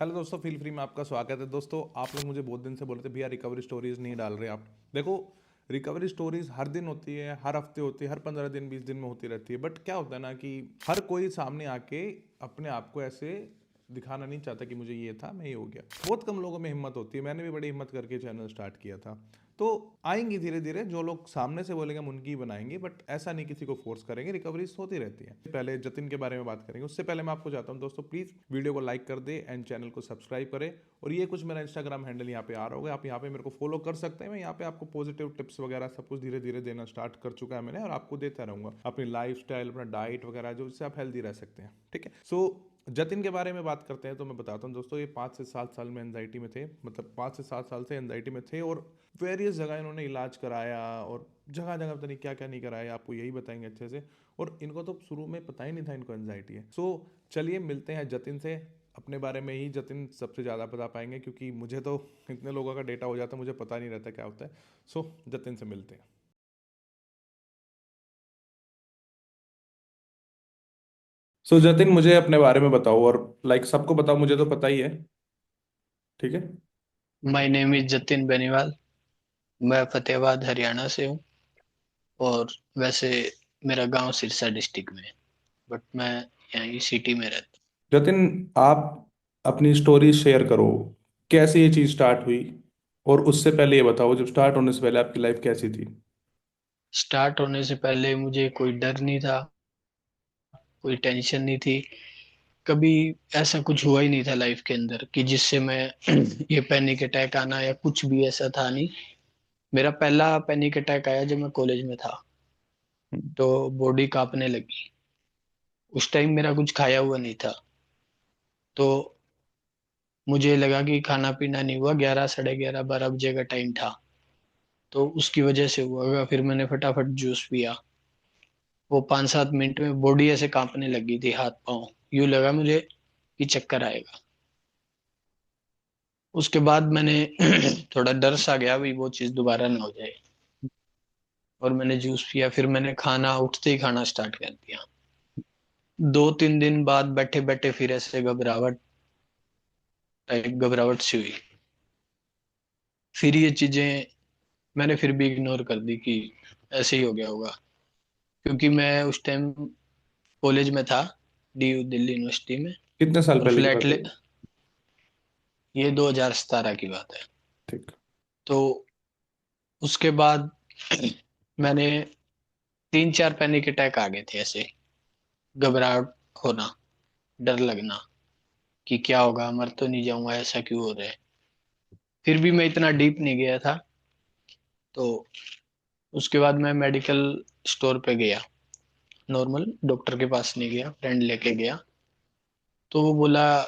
Hello दोस्तों, feel free में आपका स्वागत है। दोस्तों, आप लोग मुझे बहुत दिन से बोल रहे थे भैया रिकवरी स्टोरीज नहीं डाल रहे आप। देखो, रिकवरी स्टोरीज हर दिन होती है, हर हफ्ते होती है, हर 15 दिन 20 दिन में होती रहती है। बट क्या होता है ना कि हर कोई सामने आके अपने आप को ऐसे दिखाना नहीं चाहता कि मुझे ये था, मैं ये हो गया। बहुत कम लोगों में हिम्मत होती है। मैंने भी बड़ी हिम्मत करके चैनल स्टार्ट किया था। तो आएंगी धीरे धीरे, जो लोग सामने से बोलेंगे हम उनकी ही बनाएंगे, बट ऐसा नहीं किसी को फोर्स करेंगे। रिकवरीज होती रहती है। पहले जतिन के बारे में बात करेंगे, उससे पहले मैं आपको चाहता हूँ दोस्तों, प्लीज वीडियो को लाइक कर दे एंड चैनल को सब्सक्राइब करें। और ये कुछ मेरा इंस्टाग्राम हैंडल यहाँ पे आ रहा होगा, आप यहाँ पे मेरे को फॉलो कर सकते हैं। मैं यहाँ पे आपको पॉजिटिव टिप्स वगैरह सब कुछ धीरे धीरे देना स्टार्ट कर चुका है मैंने, और आपको देता रहूंगा अपनी लाइफ स्टाइल, अपना डाइट वगैरह, जो इससे आप हेल्दी रह सकते हैं। ठीक है, सो जतिन के बारे में बात करते हैं। तो मैं बताता हूँ दोस्तों, ये 5 से 7 साल में एनजाइटी में थे, मतलब 5 से 7 साल से एनजाइटी में थे। और वेरियस जगह इन्होंने इलाज कराया, और जगह जगह पता नहीं क्या क्या नहीं कराया, आपको यही बताएंगे अच्छे से। और इनको तो शुरू में पता ही नहीं था इनको एनजाइटी है। सो चलिए मिलते हैं जतिन से। अपने बारे में ही जतिन सबसे ज़्यादा बता पाएंगे, क्योंकि मुझे तो इतने लोगों का डेटा हो जाता है, मुझे पता नहीं रहता क्या होता है। सो जतिन से मिलते हैं। सो जतिन, मुझे अपने बारे में बताओ, और लाइक सबको बताओ, मुझे तो पता ही है। ठीक है। My name is Jatin Beniwal. मैं फतेहाबाद हरियाणा से हूँ। और वैसे मेरा गांव सिरसा डिस्ट्रिक्ट में है, बट मैं यहाँ सिटी में रहता हूँ। जतिन, आप अपनी स्टोरी शेयर करो, कैसे ये चीज़ स्टार्ट हुई। और उससे पहले ये बताओ, जब स्टार्ट होने से पहले आपकी लाइफ कैसी थी। स्टार्ट होने से पहले मुझे कोई डर नहीं था, कोई टेंशन नहीं थी। कभी ऐसा कुछ हुआ ही नहीं था लाइफ के अंदर कि जिससे मैं ये पैनिक अटैक आना या कुछ भी ऐसा था नहीं। मेरा पहला पैनिक अटैक आया जब मैं कॉलेज में था, हम्म। तो बॉडी कांपने लगी। उस टाइम मेरा कुछ खाया हुआ नहीं था, तो मुझे लगा कि खाना पीना नहीं हुआ। 11, साढ़े 11, 12 बजे का टाइम था, तो उसकी वजह से हुआ होगा। फिर मैंने फटाफट जूस पिया। वो 5-7 मिनट में बॉडी ऐसे कांपने लगी थी, हाथ पांव। यूं लगा मुझे कि चक्कर आएगा। उसके बाद मैंने थोड़ा डर सा गया भाई वो चीज़ दोबारा ना हो जाए, और मैंने जूस पिया। फिर मैंने खाना उठते ही खाना स्टार्ट कर दिया। 2-3 दिन बाद बैठे बैठे फिर ऐसे घबराहट टाइप घबराहट सी हुई। फिर ये चीजें मैंने फिर भी इग्नोर कर दी कि ऐसे ही हो गया होगा, क्योंकि मैं उस टाइम कॉलेज में था, डी दिल्ली यूनिवर्सिटी में। कितने साल और पहले की बात है ये? ये 2017 की बात है। ठीक। तो उसके बाद मैंने 3-4 पैनिक अटैक आ गए थे ऐसे। घबराहट होना, डर लगना कि क्या होगा, मर तो नहीं जाऊंगा, ऐसा क्यों हो रहा है। फिर भी मैं इतना डीप नहीं गया था। तो उसके बाद मैं मेडिकल स्टोर पे गया। नॉर्मल डॉक्टर के पास नहीं गया, फ्रेंड लेके गया। तो वो बोला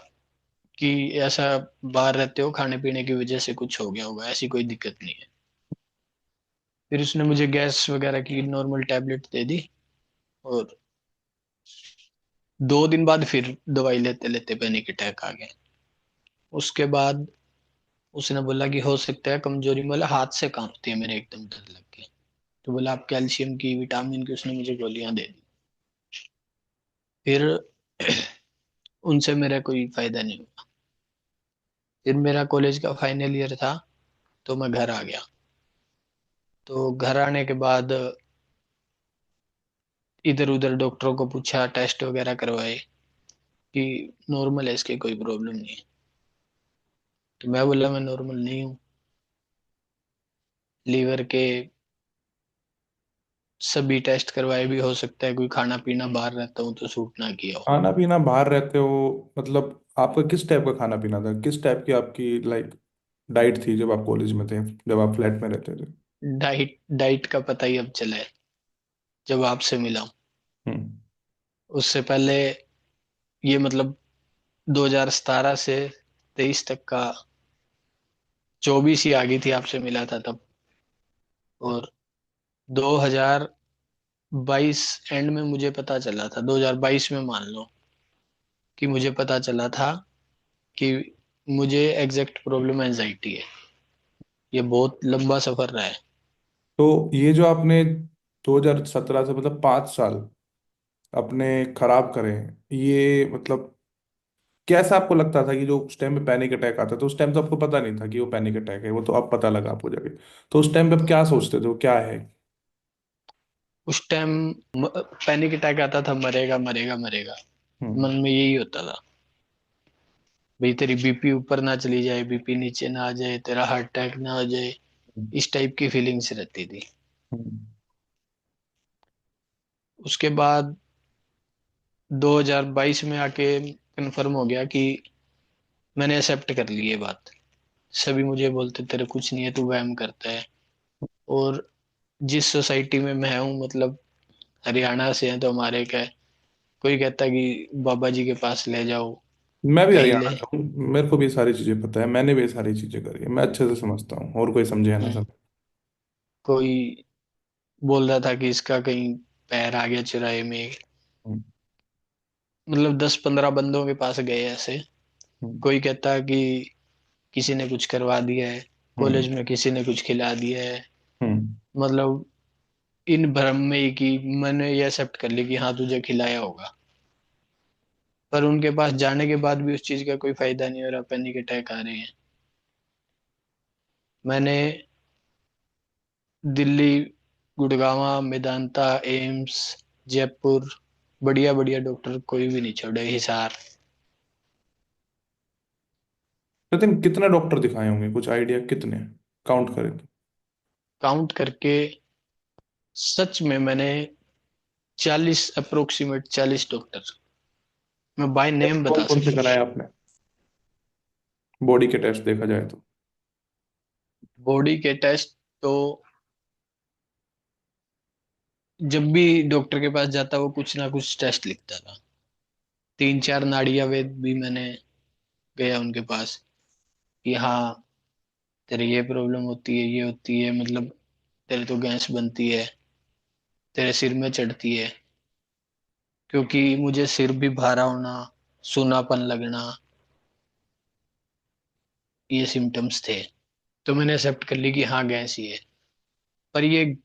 कि ऐसा बाहर रहते हो, खाने पीने की वजह से कुछ हो गया होगा, ऐसी कोई दिक्कत नहीं है। फिर उसने मुझे गैस वगैरह की नॉर्मल टैबलेट दे दी। और 2 दिन बाद फिर दवाई लेते लेते पैनिक अटैक आ गए। उसके बाद उसने बोला कि हो सकता है कमजोरी, मतलब हाथ से कांपती है मेरे, एकदम डर लग के। तो बोला आप कैल्शियम की, विटामिन की, उसने मुझे गोलियां दे दी। फिर उनसे मेरा कोई फायदा नहीं हुआ। फिर मेरा कॉलेज का फाइनल ईयर था, तो मैं घर आ गया। तो घर आने के बाद इधर उधर डॉक्टरों को पूछा, टेस्ट वगैरह करवाए कि नॉर्मल है, इसके कोई प्रॉब्लम नहीं है। तो मैं बोला मैं नॉर्मल नहीं हूँ। लीवर के सभी टेस्ट करवाए, भी हो सकता है कोई खाना पीना बाहर रहता हूँ तो सूट ना किया हो। खाना पीना बाहर रहते हो, मतलब आपका किस टाइप का खाना पीना था, किस टाइप की आपकी लाइक डाइट थी जब आप कॉलेज में थे, जब आप फ्लैट में रहते थे। डाइट डाइट का पता ही अब चला है जब आपसे मिला हूँ। हम्म। उससे पहले ये मतलब 2017 से 23 तक का 24 ही आ गई थी, आपसे मिला था तब। और 2022 एंड में मुझे पता चला था, 2022 में मान लो कि मुझे पता चला था कि मुझे एग्जैक्ट प्रॉब्लम एंजाइटी है। ये बहुत लंबा सफर रहा है। तो ये जो आपने 2017 से, मतलब 5 साल अपने खराब करे, ये मतलब कैसा आपको लगता था कि जो उस टाइम पे पैनिक अटैक आता, तो उस टाइम तो आपको पता नहीं था कि वो पैनिक अटैक है, वो तो अब पता लगा आपको जाके। तो उस टाइम पे आप क्या सोचते थे वो क्या है? उस टाइम पैनिक अटैक आता था, मरेगा मरेगा मरेगा, हम्म। मन में यही होता था। भाई तेरी बीपी ऊपर ना चली जाए, बीपी नीचे ना आ जाए, तेरा हार्ट अटैक ना हो जाए, इस टाइप की फीलिंग्स रहती थी। हम्म। उसके बाद 2022 में आके कंफर्म हो गया कि मैंने एक्सेप्ट कर ली ये बात। सभी मुझे बोलते तेरे कुछ नहीं है, तू वहम करता है। और जिस सोसाइटी में मैं हूँ, मतलब हरियाणा से है, तो हमारे क्या है, कोई कहता है कि बाबा जी के पास ले जाओ, मैं भी कहीं हरियाणा ले। का हूँ, मेरे को भी ये सारी चीजें पता है, मैंने भी ये सारी चीजें करी है, मैं अच्छे से समझता हूँ, और कोई समझे या ना हम्म, समझे। कोई बोल रहा था कि इसका कहीं पैर आ गया चुराहे में। हम्म। मतलब 10-15 बंदों के पास गए ऐसे। हम्म। कोई कहता है कि किसी ने कुछ करवा दिया है, हम्म। कॉलेज में किसी ने कुछ खिला दिया है। हम्म। मतलब इन भ्रम में ही कि मैंने ये एक्सेप्ट कर ली कि हाँ तुझे खिलाया होगा। पर उनके पास जाने के बाद भी उस चीज का कोई फायदा नहीं हो रहा, पैनिक अटैक आ रहे हैं। मैंने दिल्ली, गुड़गांव, मेदांता, एम्स, जयपुर, बढ़िया बढ़िया डॉक्टर कोई भी नहीं छोड़े, हिसार। लेकिन कितने डॉक्टर दिखाए होंगे, कुछ आइडिया कितने, काउंट करें तो? काउंट करके सच में मैंने 40, अप्रोक्सीमेट 40 डॉक्टर मैं बाय नेम कौन बता कौन से सकता हूँ। कराए आपने, बॉडी के टेस्ट देखा जाए तो? बॉडी के टेस्ट तो जब भी डॉक्टर के पास जाता वो कुछ ना कुछ टेस्ट लिखता था। 3-4 नाड़िया वेद भी मैंने गया उनके पास कि हाँ तेरे ये प्रॉब्लम होती है, ये होती है, मतलब तेरे तो गैस बनती है, तेरे सिर में चढ़ती है। क्योंकि मुझे सिर भी भारा होना, सूनापन लगना, ये सिम्टम्स थे। तो मैंने एक्सेप्ट कर ली कि हाँ गैस ही है। पर ये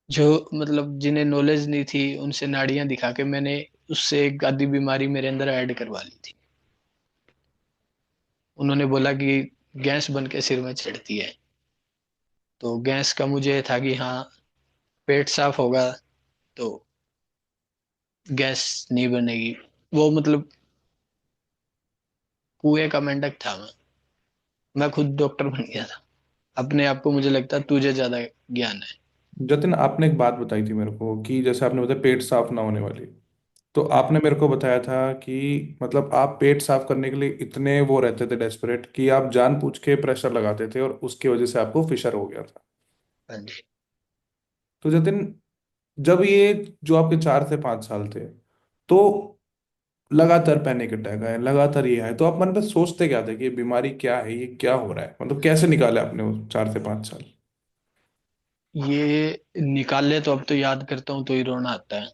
जो मतलब जिन्हें नॉलेज नहीं थी, उनसे नाड़ियां दिखा के मैंने उससे एक आधी बीमारी मेरे अंदर ऐड करवा ली थी। उन्होंने बोला कि गैस बन के सिर में चढ़ती है। तो गैस का मुझे था कि हाँ पेट साफ होगा तो गैस नहीं बनेगी। वो मतलब कुएं का मेंढक था मैं खुद डॉक्टर बन गया था। अपने आप को मुझे लगता है तुझे ज्यादा ज्ञान है। जतिन, आपने एक बात बताई थी मेरे को कि जैसे आपने बताया पेट साफ ना होने वाली, तो आपने मेरे को बताया था कि मतलब आप पेट साफ करने के लिए इतने वो रहते थे डेस्परेट कि आप जानबूझ के प्रेशर लगाते थे और उसकी वजह से आपको फिशर हो गया था। हाँ जी। तो जतिन, जब ये जो आपके 4 से 5 साल थे, तो लगातार पैनिक अटैक आए, लगातार ये आए, तो आप मन में सोचते क्या थे कि ये बीमारी क्या है, ये क्या हो रहा है, मतलब कैसे निकाले आपने वो 4 से 5 साल? ये निकाले तो अब तो याद करता हूँ तो ही रोना आता है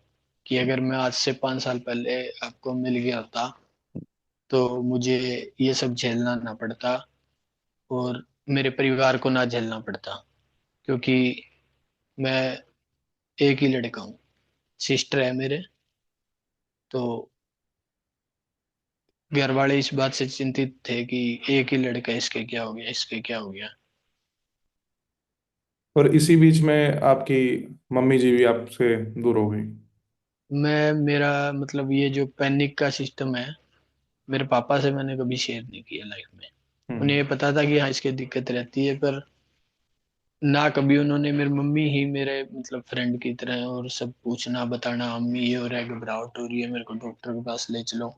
कि अगर मैं आज से 5 साल पहले आपको मिल गया होता तो मुझे ये सब झेलना ना पड़ता, और मेरे परिवार को ना झेलना पड़ता। क्योंकि मैं एक ही लड़का हूँ, सिस्टर है मेरे। तो घर वाले इस बात से चिंतित थे कि एक ही लड़का है, इसके क्या हो गया, इसके क्या हो गया। और इसी बीच में आपकी मम्मी जी भी आपसे दूर हो गई। मेरा मतलब ये जो पैनिक का सिस्टम है, मेरे पापा से मैंने कभी शेयर नहीं किया लाइफ में। उन्हें हम्म। ये पता था कि हाँ इसके दिक्कत रहती है, पर ना कभी उन्होंने, मेरी मम्मी ही मेरे मतलब फ्रेंड की तरह है, और सब पूछना बताना, अम्मी ये हो रहा है, घबराहट हो रही है, मेरे को डॉक्टर के पास ले चलो।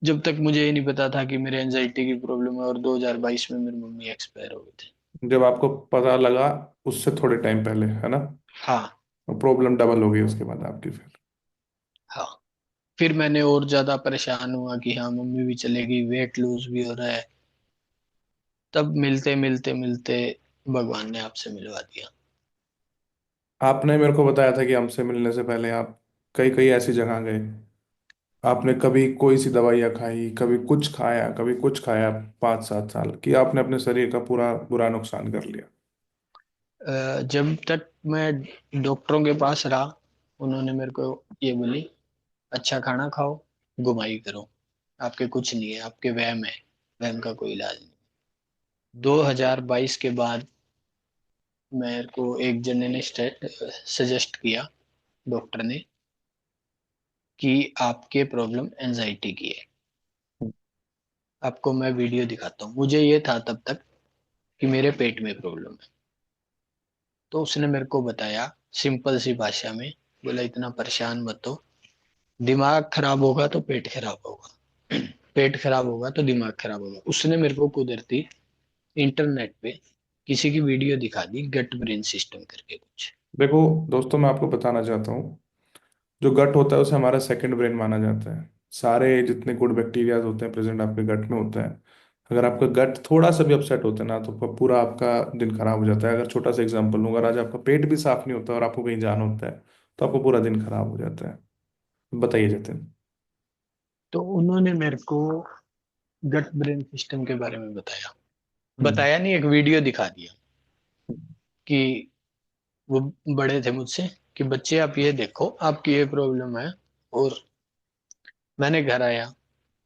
जब तक मुझे ये नहीं पता था कि मेरे एंजाइटी की प्रॉब्लम है। और 2022 में मेरी मम्मी एक्सपायर हो गई थी। जब आपको पता लगा उससे थोड़े टाइम पहले, है ना? हाँ। प्रॉब्लम डबल हो गई उसके बाद आपकी फिर। हाँ, फिर मैंने और ज्यादा परेशान हुआ कि हाँ मम्मी भी चलेगी, वेट लूज भी हो रहा है। तब मिलते मिलते मिलते भगवान ने आपसे मिलवा दिया। आपने मेरे को बताया था कि हमसे मिलने से पहले आप कई कई ऐसी जगह गए, आपने कभी कोई सी दवाइयाँ खाई, कभी कुछ खाया, कभी कुछ खाया, 5 7 साल कि आपने अपने शरीर का पूरा बुरा नुकसान कर लिया। जब तक मैं डॉक्टरों के पास रहा, उन्होंने मेरे को ये बोली अच्छा खाना खाओ, घुमाई करो। आपके कुछ नहीं है, आपके वहम है, वहम का कोई इलाज नहीं। 2022 के बाद मेरे को एक जने ने सजेस्ट किया, डॉक्टर ने, कि आपके प्रॉब्लम एनजाइटी की है। आपको मैं वीडियो दिखाता हूँ। मुझे ये था तब तक कि मेरे पेट में प्रॉब्लम है। तो उसने मेरे को बताया सिंपल सी भाषा में, बोला इतना परेशान मत हो, दिमाग खराब होगा तो पेट खराब होगा, पेट खराब होगा तो दिमाग खराब होगा। उसने मेरे को कुदरती इंटरनेट पे किसी की वीडियो दिखा दी, गट ब्रेन सिस्टम करके कुछ। देखो दोस्तों, मैं आपको बताना चाहता हूँ, जो गट होता है उसे हमारा सेकंड ब्रेन माना जाता है। सारे जितने गुड बैक्टीरियाज होते हैं प्रेजेंट आपके गट में होते हैं। अगर आपका गट थोड़ा सा भी अपसेट होता है ना, तो पूरा आपका दिन खराब हो जाता है। अगर छोटा सा एग्जांपल लूँ, अगर आज आपका पेट भी साफ नहीं होता और आपको कहीं जाना होता है, तो आपको पूरा दिन खराब हो जाता है। बताइए जतिन। तो उन्होंने मेरे को गट ब्रेन सिस्टम के बारे में बताया। हम्म। बताया नहीं, एक वीडियो दिखा दिया कि वो बड़े थे मुझसे कि बच्चे आप ये देखो, आपकी ये प्रॉब्लम है। और मैंने घर आया,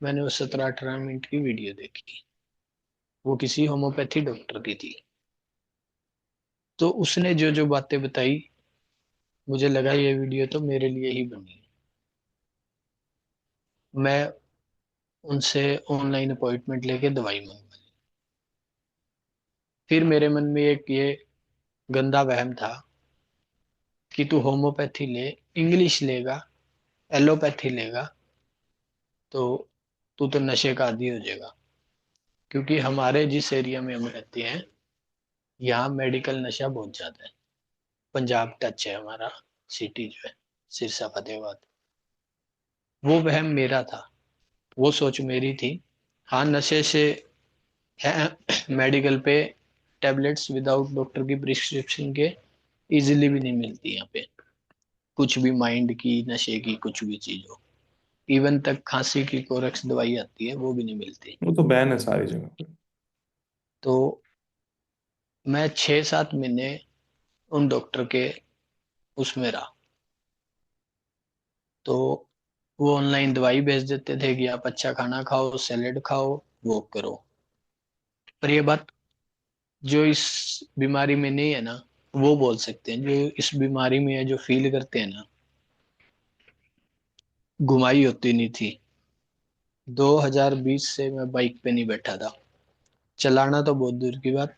मैंने वो 17-18 मिनट की वीडियो देखी। वो किसी होम्योपैथी डॉक्टर की थी। तो उसने जो जो बातें बताई, मुझे लगा ये वीडियो तो मेरे लिए ही बनी है। मैं उनसे ऑनलाइन अपॉइंटमेंट लेके दवाई मंगवा ली। फिर मेरे मन में एक ये गंदा वहम था कि तू होम्योपैथी ले, इंग्लिश लेगा, एलोपैथी लेगा, तो तू तो नशे का आदी हो जाएगा। क्योंकि हमारे जिस एरिया में हम रहते हैं, यहाँ मेडिकल नशा बहुत ज्यादा है। पंजाब टच है हमारा, सिटी जो है सिरसा फतेहाबाद। वो वहम मेरा था, वो सोच मेरी थी। हाँ, नशे से है, मेडिकल पे टेबलेट्स विदाउट डॉक्टर की प्रिस्क्रिप्शन के इजीली भी नहीं मिलती यहाँ पे। कुछ भी माइंड की, नशे की कुछ भी चीज हो, इवन तक खांसी की कोरेक्स दवाई आती है, वो भी नहीं मिलती। वो तो बैन है सारी जगह पे। तो मैं 6-7 महीने उन डॉक्टर के उसमें रहा। तो वो ऑनलाइन दवाई भेज देते थे कि आप अच्छा खाना खाओ, सैलेड खाओ, वॉक करो। पर ये बात जो इस बीमारी में नहीं है ना, वो बोल सकते हैं। जो इस बीमारी में है, जो फील करते हैं ना, घुमाई होती नहीं थी। 2020 से मैं बाइक पे नहीं बैठा था। चलाना तो बहुत दूर की बात,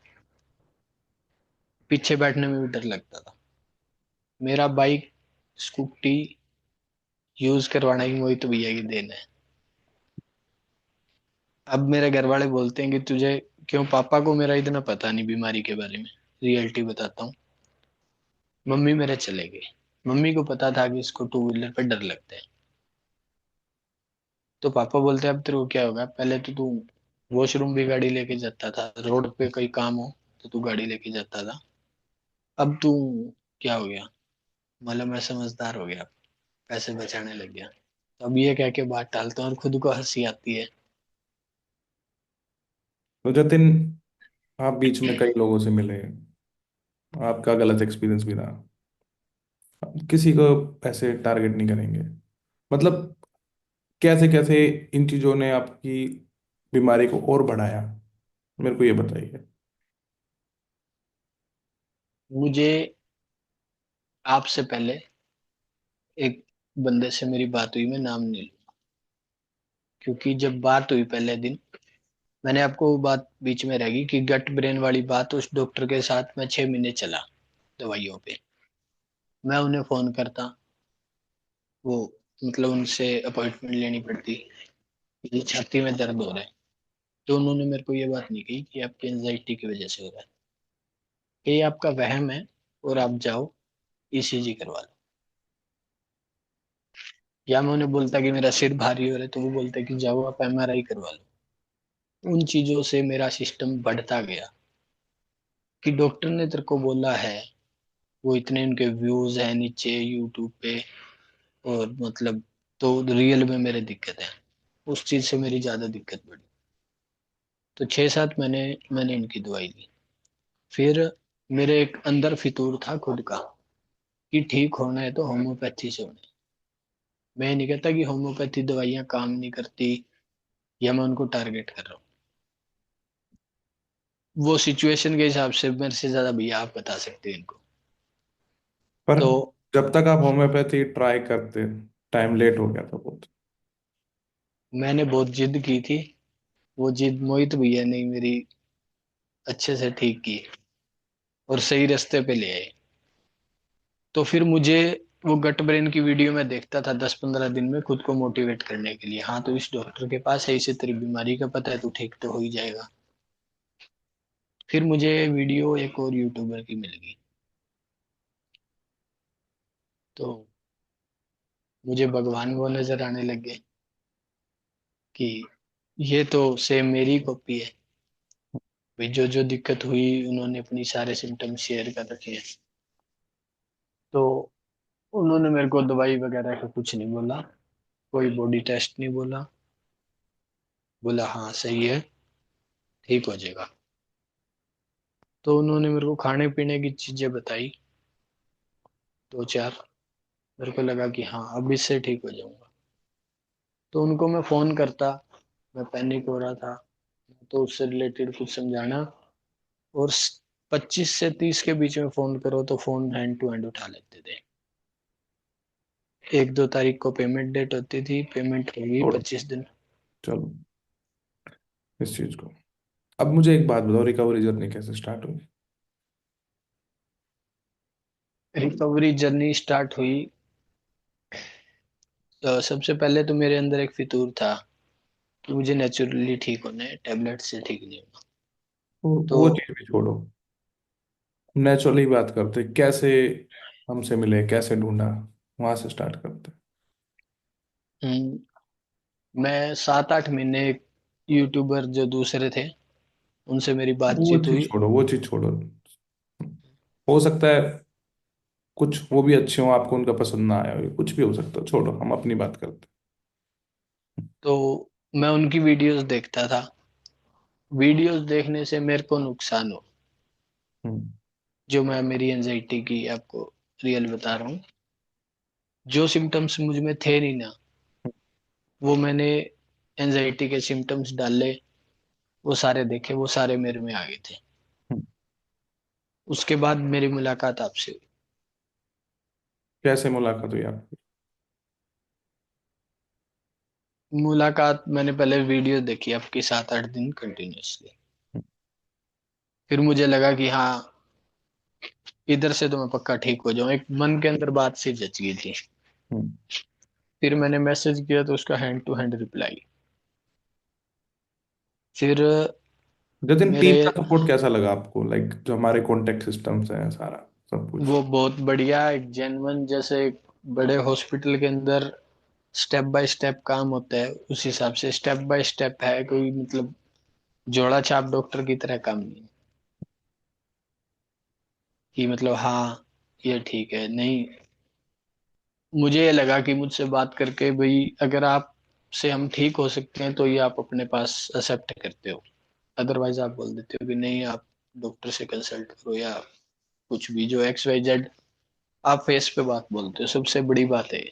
पीछे बैठने में भी डर लगता था। मेरा बाइक, स्कूटी यूज करवाना ही मोहित भैया की देन है। अब मेरे घर वाले बोलते हैं कि तुझे क्यों, पापा को मेरा इतना पता नहीं बीमारी के बारे में, रियलिटी बताता हूँ। मम्मी मेरे चले गए। मम्मी को पता था कि इसको टू व्हीलर पे डर लगता है। तो पापा बोलते अब तेरे को क्या होगा, पहले तो तू वॉशरूम भी गाड़ी लेके जाता था, रोड पे कोई काम हो तो तू गाड़ी लेके जाता था, अब तू क्या हो गया, मतलब मैं समझदार हो गया, पैसे बचाने लग गया। तो अब ये कह के बात टालता हूँ और खुद को हंसी आती है। तो जतिन, आप बीच में कई लोगों से मिले, आपका गलत एक्सपीरियंस भी रहा। आप किसी को ऐसे टारगेट नहीं करेंगे, मतलब कैसे कैसे इन चीजों ने आपकी बीमारी को और बढ़ाया, मेरे को ये बताइए। मुझे आपसे पहले एक बंदे से मेरी बात हुई, मैं नाम नहीं लूँ, क्योंकि जब बात हुई पहले दिन, मैंने आपको वो बात बीच में रहेगी कि गट ब्रेन वाली बात, उस डॉक्टर के साथ मैं 6 महीने चला दवाइयों पे। मैं उन्हें फोन करता, वो मतलब उनसे अपॉइंटमेंट लेनी पड़ती, ये छाती में दर्द हो रहा है। तो उन्होंने मेरे को ये बात नहीं कही कि आपकी एंजाइटी की वजह से हो रहा है, कि ये आपका वहम है, और आप जाओ ईसीजी करवा लो। या मैं उन्हें बोलता कि मेरा सिर भारी हो रहा है, तो वो बोलते कि जाओ आप एमआरआई करवा लो। उन चीजों से मेरा सिस्टम बढ़ता गया कि डॉक्टर ने तेरे को बोला है, वो इतने उनके व्यूज है नीचे यूट्यूब पे, और मतलब, तो रियल में मेरे दिक्कत है। उस चीज से मेरी ज्यादा दिक्कत बढ़ी। तो 6-7 महीने मैंने इनकी दवाई ली। फिर मेरे एक अंदर फितूर था खुद का कि ठीक होना है तो होम्योपैथी से होना है। मैं ये नहीं कहता कि होम्योपैथी दवाइयाँ काम नहीं करती, या मैं उनको टारगेट कर रहा हूँ? वो सिचुएशन के हिसाब से मेरे से ज्यादा भैया आप बता सकते हैं इनको। पर तो जब तक आप होम्योपैथी ट्राई करते, टाइम लेट हो गया था बहुत। मैंने बहुत जिद की थी। वो जिद मोहित भैया ने मेरी अच्छे से ठीक की और सही रास्ते पे ले आए। तो फिर मुझे वो गट ब्रेन की वीडियो में देखता था 10-15 दिन में खुद को मोटिवेट करने के लिए, हाँ तो इस डॉक्टर के पास है, इसे तेरी बीमारी का पता है, तू ठीक तो हो ही जाएगा। फिर मुझे वीडियो एक और यूट्यूबर की मिल गई। तो मुझे भगवान वो नजर आने लग गए कि ये तो सेम मेरी कॉपी है। भाई जो जो दिक्कत हुई उन्होंने अपनी सारे सिम्टम्स शेयर कर रखे हैं। तो उन्होंने मेरे को दवाई वगैरह का कुछ नहीं बोला, कोई बॉडी टेस्ट नहीं बोला। बोला हाँ सही है, ठीक हो जाएगा। तो उन्होंने मेरे को खाने पीने की चीजें बताई, दो चार। मेरे को लगा कि हाँ अब इससे ठीक हो जाऊंगा। तो उनको मैं फोन करता, मैं पैनिक हो रहा था, तो उससे रिलेटेड कुछ समझाना। और 25 से 30 के बीच में फोन करो तो फोन हैंड टू हैंड उठा लेते थे। 1-2 तारीख को पेमेंट डेट होती थी, पेमेंट होगी छोड़ो, 25 दिन। चलो इस चीज को। अब मुझे एक बात बताओ, रिकवरी जर्नी कैसे स्टार्ट हुई? रिकवरी जर्नी स्टार्ट हुई। तो सबसे पहले तो मेरे अंदर एक फितूर था कि मुझे नेचुरली ठीक होना है, टेबलेट से ठीक नहीं होना। तो वो चीज भी छोड़ो, नेचुरली बात करते, कैसे हमसे मिले, कैसे ढूंढा, वहां से स्टार्ट करते। हम्म, मैं 7-8 महीने यूट्यूबर जो दूसरे थे उनसे मेरी वो बातचीत चीज हुई। छोड़ो, वो चीज छोड़ो। हो सकता है कुछ वो भी अच्छे हो, आपको उनका पसंद ना आया हो, कुछ भी हो सकता है, छोड़ो, हम अपनी बात करते तो मैं उनकी वीडियोस देखता था। वीडियोस देखने से मेरे को नुकसान हो, हैं। जो मैं मेरी एंजाइटी की आपको रियल बता रहा हूँ। जो सिम्टम्स मुझ में थे नहीं ना, वो मैंने एंजाइटी के सिम्टम्स डाले, वो सारे देखे, वो सारे मेरे में आ गए थे। हम्म। उसके बाद मेरी मुलाकात आपसे हुई। कैसे मुलाकात हुई आपकी? मुलाकात मैंने पहले वीडियो देखी आपकी 7-8 दिन कंटिन्यूअसली। फिर मुझे लगा कि हाँ इधर से तो मैं पक्का ठीक हो जाऊं, एक मन के अंदर बात सी जच गई थी। हम्म। फिर मैंने मैसेज किया तो उसका हैंड टू हैंड रिप्लाई। फिर जतिन, मेरे टीम का सपोर्ट कैसा लगा आपको? लाइक जो हमारे कॉन्टेक्ट सिस्टम्स हैं, सारा सब कुछ। वो बहुत बढ़िया, एक जेन्युइन, जैसे एक बड़े हॉस्पिटल के अंदर स्टेप बाय स्टेप काम होता है उस हिसाब से स्टेप बाय स्टेप है। कोई मतलब जोड़ा छाप डॉक्टर की तरह काम नहीं कि मतलब हाँ ये ठीक है, नहीं। मुझे ये लगा कि मुझसे बात करके भाई अगर आप से हम ठीक हो सकते हैं तो ये आप अपने पास एक्सेप्ट करते हो। अदरवाइज आप बोल देते हो कि नहीं आप डॉक्टर से कंसल्ट करो, या कुछ भी जो XYZ आप फेस पे बात बोलते हो। सबसे बड़ी बात है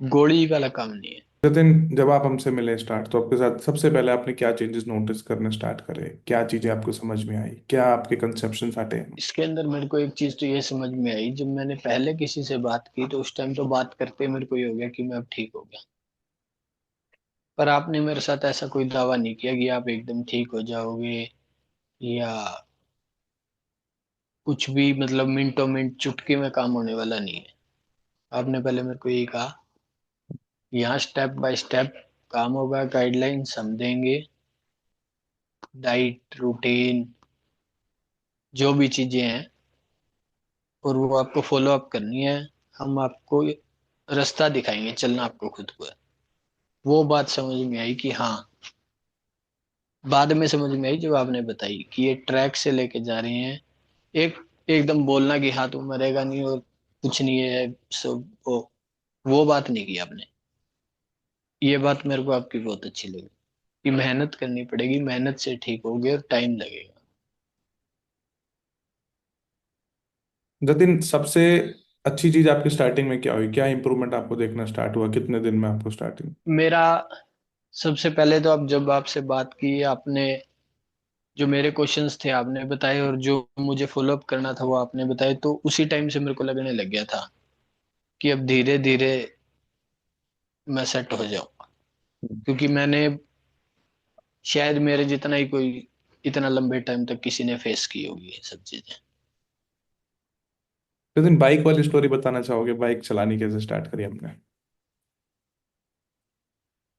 गोली वाला काम नहीं है। जतिन, जब आप हमसे मिले स्टार्ट, तो आपके साथ सबसे पहले आपने क्या चेंजेस नोटिस करने स्टार्ट करे? क्या चीजें आपको समझ में आई, क्या आपके कंसेप्शन हटे? इसके अंदर मेरे को एक चीज तो ये समझ में आई, जब मैंने पहले किसी से बात की तो उस टाइम तो बात करते मेरे को ये हो गया कि मैं अब ठीक हो गया। पर आपने मेरे साथ ऐसा कोई दावा नहीं किया कि आप एकदम ठीक हो जाओगे, या कुछ भी मतलब मिनटों मिनट चुटकी में काम होने वाला नहीं है। आपने पहले मेरे को यही कहा, यहाँ स्टेप बाय स्टेप काम होगा, गाइडलाइंस हम देंगे, डाइट रूटीन जो भी चीजें हैं, और वो आपको फॉलो अप करनी है। हम आपको रास्ता दिखाएंगे, चलना आपको खुद को है। वो बात समझ में आई कि हाँ, बाद में समझ में आई जब आपने बताई कि ये ट्रैक से लेके जा रहे हैं। एक एकदम बोलना कि हाँ तू मरेगा नहीं और कुछ नहीं है सब, वो बात नहीं की आपने। ये बात मेरे को आपकी बहुत अच्छी लगी कि मेहनत करनी पड़ेगी, मेहनत से ठीक होगे और टाइम लगेगा। जतिन, सबसे अच्छी चीज आपकी स्टार्टिंग में क्या हुई? क्या इंप्रूवमेंट आपको देखना स्टार्ट हुआ कितने दिन में आपको स्टार्टिंग? मेरा सबसे पहले तो अब जब आपसे बात की, आपने जो मेरे क्वेश्चंस थे आपने बताए, और जो मुझे फॉलोअप करना था वो आपने बताए, तो उसी टाइम से मेरे को लगने लग गया था कि अब धीरे धीरे मैं सेट हो जाऊंगा। क्योंकि मैंने शायद मेरे जितना ही कोई इतना लंबे टाइम तक किसी ने फेस की होगी ये सब चीजें। तो दिन बाइक वाली स्टोरी बताना चाहोगे, बाइक चलानी कैसे स्टार्ट करी हमने?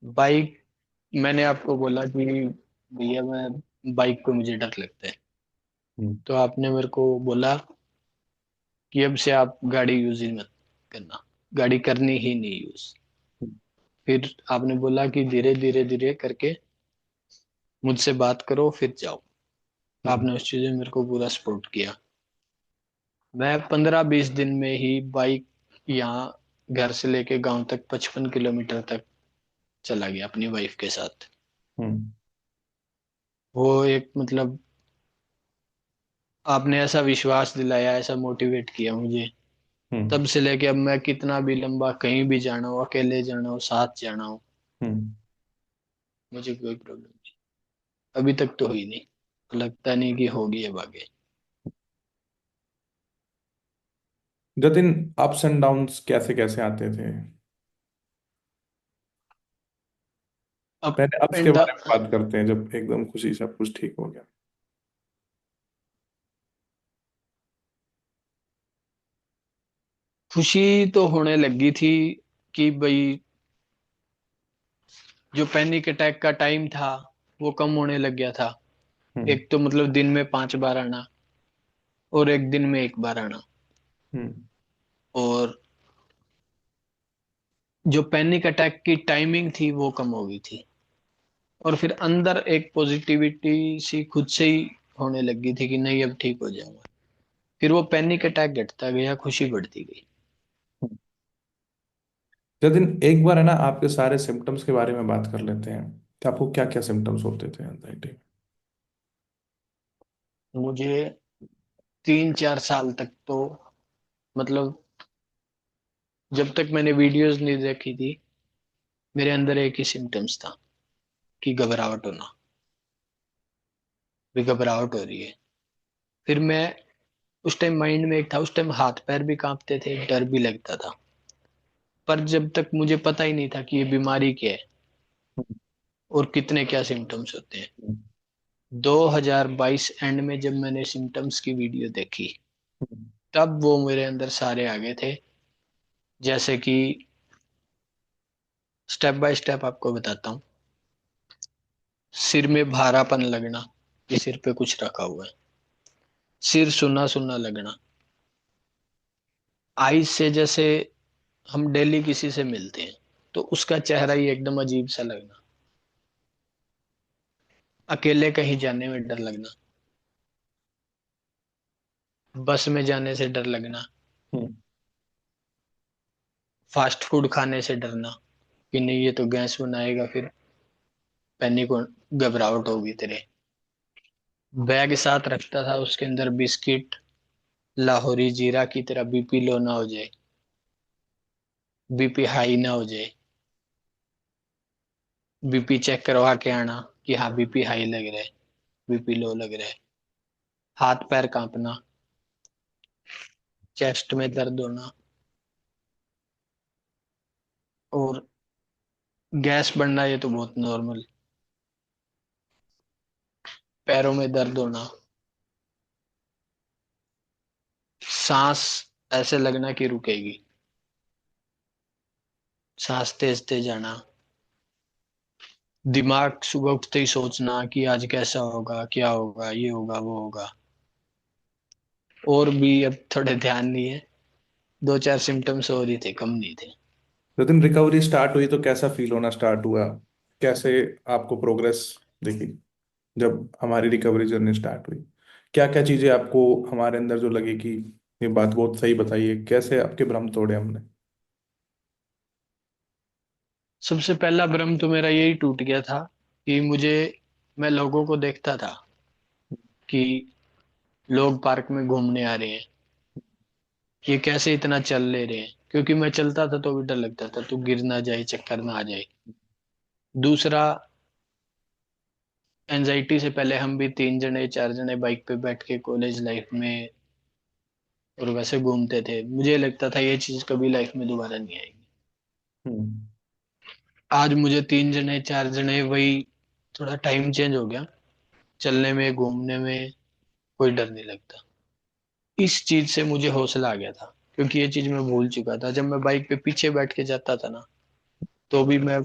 बाइक, मैंने आपको बोला कि भैया मैं बाइक पे मुझे डर लगता है, हम्म। तो आपने मेरे को बोला कि अब से आप गाड़ी यूज ही मत करना, गाड़ी करनी ही नहीं यूज। फिर आपने बोला कि धीरे धीरे धीरे करके मुझसे बात करो फिर जाओ। हम्म। आपने उस चीज में मेरे को पूरा सपोर्ट किया। मैं 15-20 दिन में ही बाइक यहाँ घर से लेके गांव तक 55 किलोमीटर तक चला गया अपनी वाइफ के साथ। हम्म। वो एक मतलब आपने ऐसा विश्वास दिलाया, ऐसा मोटिवेट किया मुझे, हम्म। तब से लेके अब मैं कितना भी लंबा कहीं भी जाना हो, अकेले जाना हो, साथ जाना हो, हम्म। मुझे कोई प्रॉब्लम नहीं। अभी तक तो हुई नहीं, लगता नहीं कि होगी अब आगे। जतिन, अप्स एंड डाउन्स कैसे कैसे आते थे? अप पहले अप्स के एंड बारे में बात करते हैं, जब एकदम खुशी सब कुछ ठीक हो गया। खुशी तो होने लगी थी कि भाई जो पैनिक अटैक का टाइम था वो कम होने लग गया था। हम्म। एक तो मतलब दिन में 5 बार आना, और एक दिन में एक बार आना। हम्म। और जो पैनिक अटैक की टाइमिंग थी वो कम हो गई थी। और फिर अंदर एक पॉजिटिविटी सी खुद से ही होने लगी थी कि नहीं अब ठीक हो जाऊंगा। फिर वो पैनिक अटैक घटता गया, खुशी बढ़ती गई। जतिन, एक बार है ना, आपके सारे सिम्टम्स के बारे में बात कर लेते हैं कि आपको क्या क्या सिम्टम्स होते थे एंजाइटी? मुझे 3-4 साल तक तो मतलब जब तक मैंने वीडियोस नहीं देखी थी, मेरे अंदर एक ही सिम्टम्स था कि घबराहट होना, भी घबराहट हो रही है। फिर मैं उस टाइम माइंड में एक था, उस टाइम हाथ पैर भी कांपते थे, डर भी लगता था। पर जब तक मुझे पता ही नहीं था कि ये बीमारी क्या है और कितने क्या सिम्टम्स होते हैं। 2022 एंड में जब मैंने सिम्टम्स की वीडियो देखी, तब वो मेरे अंदर सारे आ गए थे। जैसे कि स्टेप बाय स्टेप आपको बताता हूँ। सिर में भारापन लगना, कि सिर पे कुछ रखा हुआ है। सिर सुन्ना सुन्ना लगना। आईज से जैसे हम डेली किसी से मिलते हैं तो उसका चेहरा ही एकदम अजीब सा लगना। अकेले कहीं जाने में डर लगना। बस में जाने से डर लगना। हम्म। फास्ट फूड खाने से डरना कि नहीं ये तो गैस बनाएगा, फिर पैनिक घबराहट होगी तेरे। बैग साथ रखता था, उसके अंदर बिस्किट, लाहौरी जीरा की तरह बीपी लो ना हो जाए, बीपी हाई ना हो जाए। बीपी चेक करवा के आना कि हाँ बीपी हाई लग रहा है, बीपी लो लग रहा है। हाथ पैर कांपना, चेस्ट में दर्द होना, और गैस बढ़ना, ये तो बहुत नॉर्मल। पैरों में दर्द होना, सांस ऐसे लगना कि रुकेगी, सांस तेज तेज आना, दिमाग सुबह उठते ही सोचना कि आज कैसा होगा, क्या होगा, ये होगा वो होगा। और भी अब थोड़े ध्यान नहीं है, 2-4 सिम्टम्स और ही थे, कम नहीं थे। जतिन, रिकवरी स्टार्ट हुई तो कैसा फील होना स्टार्ट हुआ? कैसे आपको प्रोग्रेस दिखी जब हमारी रिकवरी जर्नी स्टार्ट हुई? क्या क्या चीजें आपको हमारे अंदर जो लगी कि ये बात बहुत सही बताई है, कैसे आपके भ्रम तोड़े हमने? सबसे पहला भ्रम तो मेरा यही टूट गया था कि मैं लोगों को देखता था कि लोग पार्क में घूमने आ रहे हैं, ये कैसे इतना चल ले रहे हैं। क्योंकि मैं चलता था तो भी डर लगता था, तू गिर ना जाए, चक्कर ना आ जाए। दूसरा, एनजाइटी से पहले हम भी 3 जने 4 जने बाइक पे बैठ के कॉलेज लाइफ में और वैसे घूमते थे। मुझे लगता था ये चीज कभी लाइफ में दोबारा नहीं आएगी। हम्म। आज मुझे 3 जने 4 जने वही, थोड़ा टाइम चेंज हो गया, चलने में घूमने में कोई डर नहीं लगता। इस चीज से मुझे हौसला आ गया था, क्योंकि ये चीज मैं भूल चुका था। जब मैं बाइक पे पीछे बैठ के जाता था ना, तो भी मैं,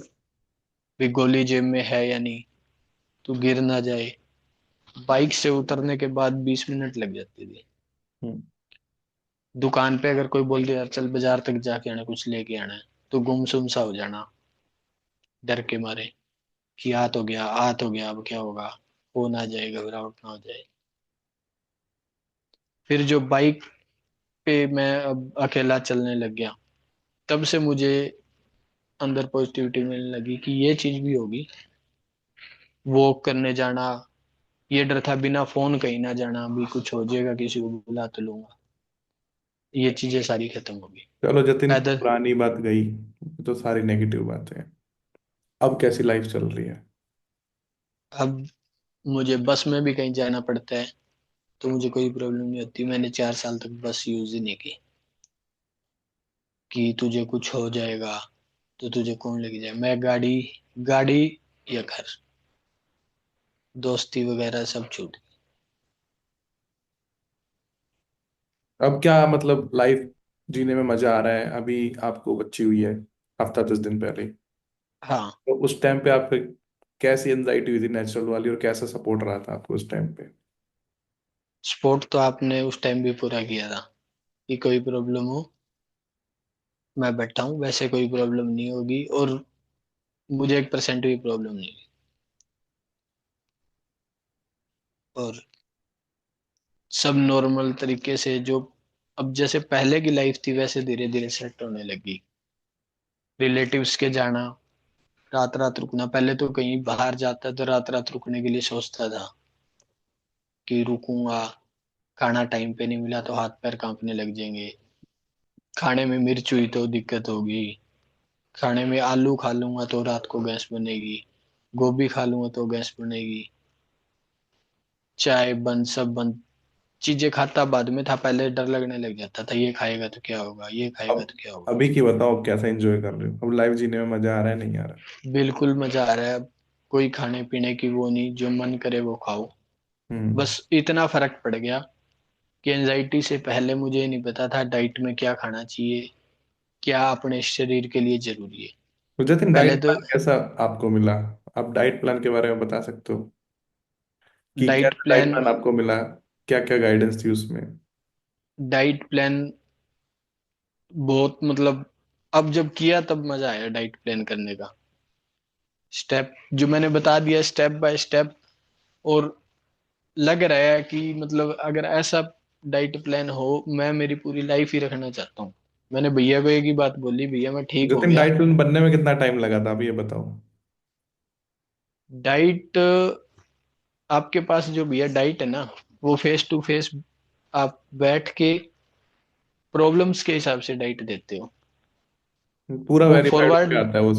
भी गोली जेब में है या नहीं, तू गिर ना जाए। बाइक से उतरने के बाद 20 मिनट लग जाती थी। हम्म। दुकान पे अगर कोई बोल दिया यार चल बाजार तक जाके आना, कुछ लेके आना है, तो गुमसुम सा हो जाना, डर के मारे कि हाथ हो गया, अब क्या होगा, हो ना जाए, घबराहट ना हो जाए। फिर जो बाइक पे मैं अब अकेला चलने लग गया, तब से मुझे अंदर पॉजिटिविटी मिलने लगी कि ये चीज भी होगी। वॉक करने जाना, ये डर था बिना फोन कहीं ना जाना, भी कुछ हो जाएगा, किसी को बुला तो लूंगा, ये चीजें सारी खत्म हो गई। चलो जतिन, पैदल, पुरानी बात गई, तो सारी नेगेटिव बातें हैं। अब कैसी लाइफ चल रही है? अब मुझे बस में भी कहीं जाना पड़ता है तो मुझे कोई प्रॉब्लम नहीं होती। मैंने 4 साल तक बस यूज ही नहीं की, कि तुझे कुछ हो जाएगा तो तुझे कौन लेके जाए। मैं गाड़ी, गाड़ी या घर, दोस्ती वगैरह सब छूट गई। अब क्या मतलब लाइफ जीने में मजा आ रहा है? अभी आपको बच्ची हुई है हफ्ता 10 दिन पहले, हाँ, तो उस टाइम पे आप कैसी एंजाइटी हुई थी नेचुरल वाली, और कैसा सपोर्ट रहा था आपको उस टाइम पे? स्पोर्ट तो आपने उस टाइम भी पूरा किया था, कि कोई प्रॉब्लम हो मैं बैठा हूँ, वैसे कोई प्रॉब्लम नहीं होगी, और मुझे 1% भी प्रॉब्लम नहीं हुई। और सब नॉर्मल तरीके से, जो अब जैसे पहले की लाइफ थी वैसे धीरे धीरे सेट होने लगी। रिलेटिव्स के जाना, रात रात रुकना, पहले तो कहीं बाहर जाता तो रात रात रुकने के लिए सोचता था कि रुकूंगा, खाना टाइम पे नहीं मिला तो हाथ पैर कांपने लग जाएंगे, खाने में मिर्च हुई तो दिक्कत होगी, खाने में आलू खा लूंगा तो रात को गैस बनेगी, गोभी खा लूंगा तो गैस बनेगी, चाय बंद, सब बंद। चीजें खाता बाद में था, पहले डर लगने लग जाता था, ये खाएगा तो क्या होगा, ये खाएगा अब तो क्या होगा। अभी की बताओ, अब कैसा एंजॉय कर रहे हो? अब लाइफ जीने में मजा आ रहा है, नहीं आ रहा? बिल्कुल मजा आ रहा है अब। कोई खाने पीने की वो नहीं, जो मन करे वो खाओ। हम्म। बस इतना फर्क पड़ गया कि एनजाइटी से पहले मुझे नहीं पता था डाइट में क्या खाना चाहिए, क्या अपने शरीर के लिए जरूरी है। तो जतिन, पहले डाइट तो प्लान कैसा आपको मिला? आप डाइट प्लान के बारे में बता सकते हो कि डाइट कैसा डाइट प्लान, प्लान आपको मिला? क्या क्या गाइडेंस थी उसमें? डाइट प्लान बहुत मतलब, अब जब किया तब मजा आया डाइट प्लान करने का। स्टेप जो मैंने बता दिया, स्टेप बाय स्टेप। और लग रहा है कि मतलब अगर ऐसा डाइट प्लान हो, मैं मेरी पूरी लाइफ ही रखना चाहता हूँ। मैंने भैया को एक ही बात बोली, भैया मैं ठीक हो जतिन, गया। डाइट प्लान बनने में कितना टाइम लगा था, आप ये बताओ। डाइट, आपके पास जो भैया डाइट है ना, वो फेस टू फेस आप बैठ के प्रॉब्लम्स के हिसाब से डाइट देते हो। पूरा वो वेरीफाइड होके फॉरवर्ड, आता है वो,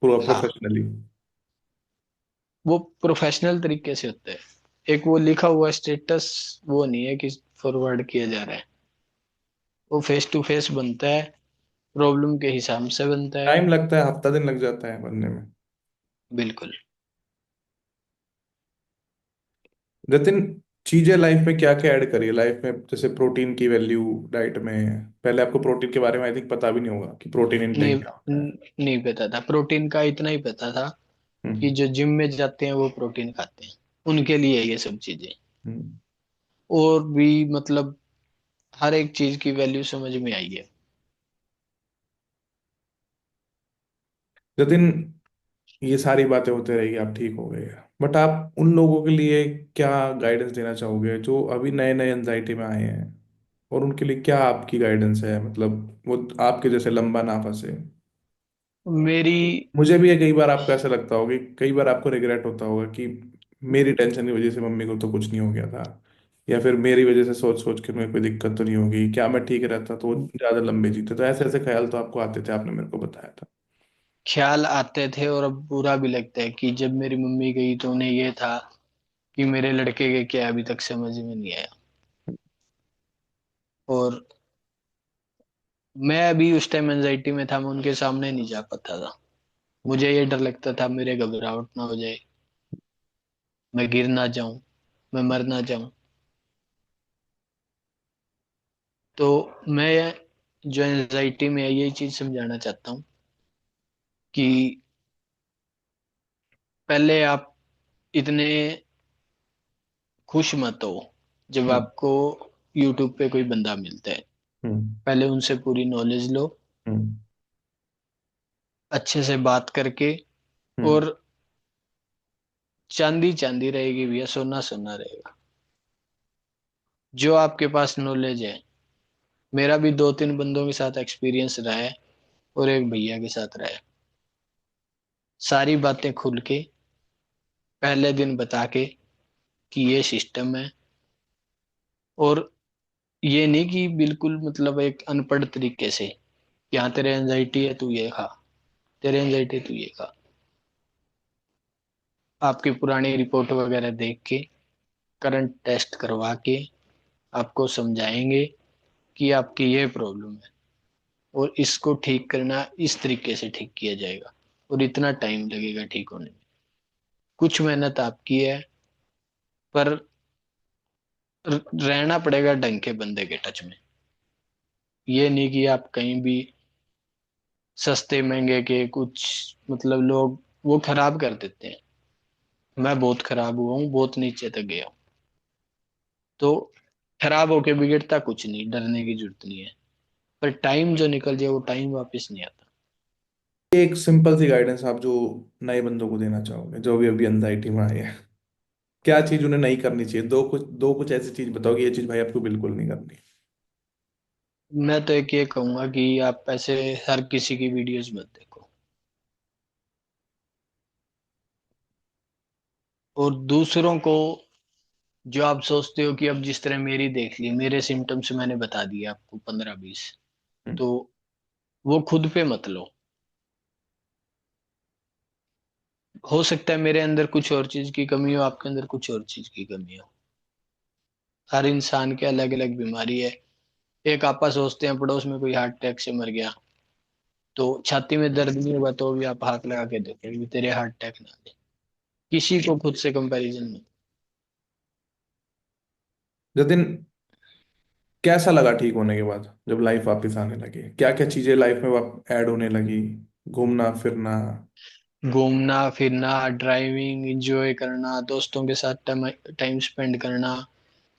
पूरा हाँ, प्रोफेशनली? वो प्रोफेशनल तरीके से होता है। एक वो लिखा हुआ स्टेटस वो नहीं है कि फॉरवर्ड किया जा रहा है। वो फेस टू फेस बनता है, प्रॉब्लम के हिसाब से बनता है। टाइम लगता है, हफ्ता दिन लग जाता है बनने में। बिल्कुल। जतिन, चीजें लाइफ में क्या क्या ऐड करी है लाइफ में, जैसे प्रोटीन की वैल्यू डाइट में? पहले आपको प्रोटीन के बारे में आई थिंक पता भी नहीं होगा कि प्रोटीन नहीं, इनटेक क्या होता है। नहीं पता था। प्रोटीन का इतना ही पता था कि हम्म। जो जिम में जाते हैं वो प्रोटीन खाते हैं, उनके लिए ये सब चीजें। हम्म। और भी मतलब हर एक चीज की वैल्यू समझ में आई है। जतिन, ये सारी बातें होते रहेगी, आप ठीक हो गए, बट आप उन लोगों के लिए क्या गाइडेंस देना चाहोगे जो अभी नए नए एंजाइटी में आए हैं? और उनके लिए क्या आपकी गाइडेंस है, मतलब वो आपके जैसे लंबा ना फंसे? मेरी, मुझे भी ये कई बार आपको ऐसा लगता होगा कि कई बार आपको रिग्रेट होता होगा कि मेरी टेंशन की वजह से मम्मी को तो कुछ नहीं हो गया था, या फिर मेरी वजह से सोच सोच के मेरे कोई दिक्कत तो नहीं होगी, क्या मैं ठीक रहता तो वो ज्यादा लंबे जीते? तो ऐसे ऐसे ख्याल तो आपको आते थे, आपने मेरे को बताया था। ख्याल आते थे और अब बुरा भी लगता है कि जब मेरी मम्मी गई तो उन्हें ये था कि मेरे लड़के के क्या अभी तक समझ में नहीं आया। और मैं अभी उस टाइम एंजाइटी में था, मैं उनके सामने नहीं जा पाता था। मुझे ये डर लगता था मेरे घबराहट ना हो जाए, मैं गिर ना जाऊं, मैं मर ना जाऊं। तो मैं जो एंजाइटी में है यही चीज समझाना चाहता हूँ कि पहले आप इतने खुश मत हो जब हम्म। आपको यूट्यूब पे कोई बंदा मिलता है। हम्म। पहले उनसे पूरी नॉलेज लो, हम्म। अच्छे से बात करके। हम्म। और चांदी चांदी रहेगी भैया, सोना सोना रहेगा। जो आपके पास नॉलेज है, मेरा भी दो तीन बंदों के साथ एक्सपीरियंस रहा है और एक भैया के साथ रहा है। सारी बातें खुल के पहले दिन बता के कि ये सिस्टम है। और ये नहीं कि बिल्कुल मतलब एक अनपढ़ तरीके से, यहाँ तेरे एंजाइटी है तू ये खा, तेरे एंजाइटी तू ये खा। आपकी पुरानी रिपोर्ट वगैरह देख के, करंट टेस्ट करवा के आपको समझाएंगे कि आपकी ये प्रॉब्लम है और इसको ठीक करना इस तरीके से ठीक किया जाएगा और इतना टाइम लगेगा ठीक होने में। कुछ मेहनत आपकी है, पर रहना पड़ेगा ढंग के बंदे के टच में। ये नहीं कि आप कहीं भी सस्ते महंगे के कुछ, मतलब लोग वो खराब कर देते हैं। मैं बहुत खराब हुआ हूँ, बहुत नीचे तक गया हूँ। तो खराब होके बिगड़ता कुछ नहीं, डरने की जरूरत नहीं है। पर टाइम जो निकल जाए वो टाइम वापस नहीं आता। एक सिंपल सी गाइडेंस आप जो नए बंदों को देना चाहोगे जो भी अभी एंजाइटी में आए हैं, क्या चीज उन्हें नहीं करनी चाहिए? दो कुछ ऐसी चीज बताओ कि ये चीज भाई आपको बिल्कुल नहीं करनी। मैं तो एक ये कहूंगा कि आप ऐसे हर किसी की वीडियोस मत देखो। और दूसरों को, जो आप सोचते हो कि अब जिस तरह मेरी देख ली, मेरे सिम्टम्स मैंने बता दिए आपको 15-20, हम्म। तो वो खुद पे मत लो। हो सकता है मेरे अंदर कुछ और चीज की कमी हो, आपके अंदर कुछ और चीज की कमी हो। हर इंसान के अलग अलग बीमारी है। एक आपा सोचते हैं पड़ोस में कोई हार्ट अटैक से मर गया, तो छाती में दर्द नहीं होगा तो भी आप हाथ लगा के देखो कि तेरे हार्ट अटैक ना दे। किसी को खुद से कंपैरिजन में। जतिन, कैसा लगा ठीक होने के बाद जब लाइफ वापस आने लगी? क्या क्या चीजें लाइफ में ऐड होने लगी? घूमना फिरना? घूमना फिरना, ड्राइविंग, एंजॉय करना, दोस्तों के साथ टाइम स्पेंड करना,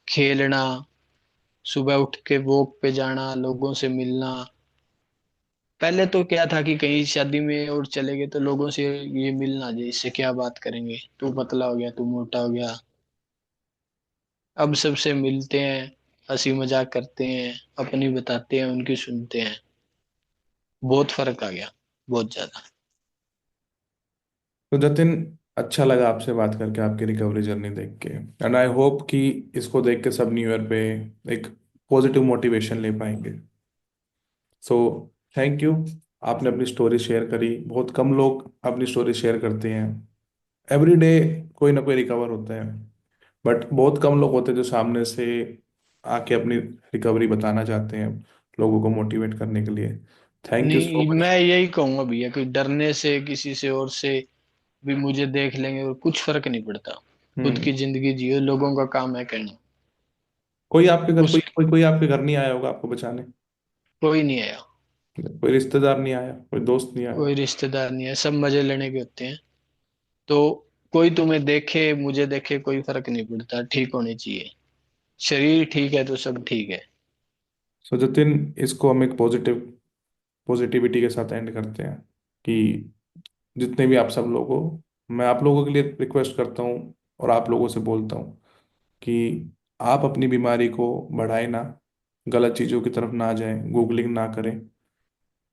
खेलना, सुबह उठ के वॉक पे जाना, लोगों से मिलना। पहले तो क्या था कि कहीं शादी में और चले गए तो लोगों से ये मिलना जे, इससे क्या बात करेंगे, तू पतला हो गया, तू मोटा हो गया। अब सबसे मिलते हैं, हंसी मजाक करते हैं, अपनी बताते हैं, उनकी सुनते हैं। बहुत फर्क आ गया, बहुत ज्यादा। तो जतिन, अच्छा लगा आपसे बात करके, आपकी रिकवरी जर्नी देख के। एंड आई होप कि इसको देख के सब न्यू ईयर पे एक पॉजिटिव मोटिवेशन ले पाएंगे। So thank you. आपने अपनी स्टोरी शेयर करी। बहुत कम लोग अपनी स्टोरी शेयर करते हैं। एवरी डे कोई ना कोई रिकवर होता है, बट बहुत कम लोग होते हैं जो सामने से आके अपनी रिकवरी बताना चाहते हैं लोगों को मोटिवेट करने के लिए। थैंक यू सो नहीं, मच। मैं यही कहूंगा भैया कि डरने से किसी से और से भी मुझे देख लेंगे और कुछ फर्क नहीं पड़ता। खुद हम्म। की जिंदगी जियो, लोगों का काम है कहना। कोई आपके घर उस कोई आपके घर नहीं आया होगा आपको बचाने? कोई नहीं आया, कोई रिश्तेदार नहीं आया, कोई दोस्त नहीं आया? कोई रिश्तेदार नहीं है, सब मजे लेने के होते हैं। तो कोई तुम्हें देखे मुझे देखे कोई फर्क नहीं पड़ता, ठीक होनी चाहिए। शरीर ठीक है तो सब ठीक है। सो जतिन, इसको हम एक पॉजिटिविटी के साथ एंड करते हैं कि जितने भी आप सब लोग हो, मैं आप लोगों के लिए रिक्वेस्ट करता हूँ और आप लोगों से बोलता हूँ कि आप अपनी बीमारी को बढ़ाए ना, गलत चीज़ों की तरफ ना जाएं, गूगलिंग ना करें,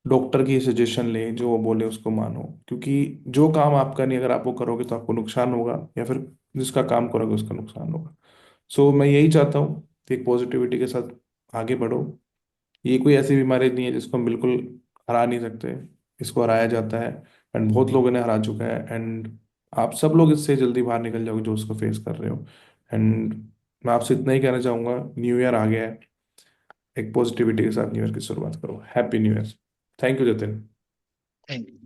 डॉक्टर की सजेशन लें, जो वो बोले उसको मानो। क्योंकि जो काम आपका नहीं, अगर आप वो करोगे तो आपको नुकसान होगा, या फिर जिसका काम करोगे उसका नुकसान होगा। सो मैं यही चाहता हूँ कि एक पॉजिटिविटी के साथ आगे बढ़ो। ये कोई ऐसी बीमारी नहीं है जिसको हम बिल्कुल हरा नहीं सकते, इसको हराया जाता है एंड बहुत लोगों ने हरा चुका है, एंड आप सब लोग इससे जल्दी बाहर निकल जाओगे जो उसको फेस कर रहे हो। एंड मैं आपसे इतना ही कहना चाहूंगा, न्यू ईयर आ गया है, एक पॉजिटिविटी के साथ न्यू ईयर की शुरुआत करो। Happy new year. Thank you Jatin. Thank you.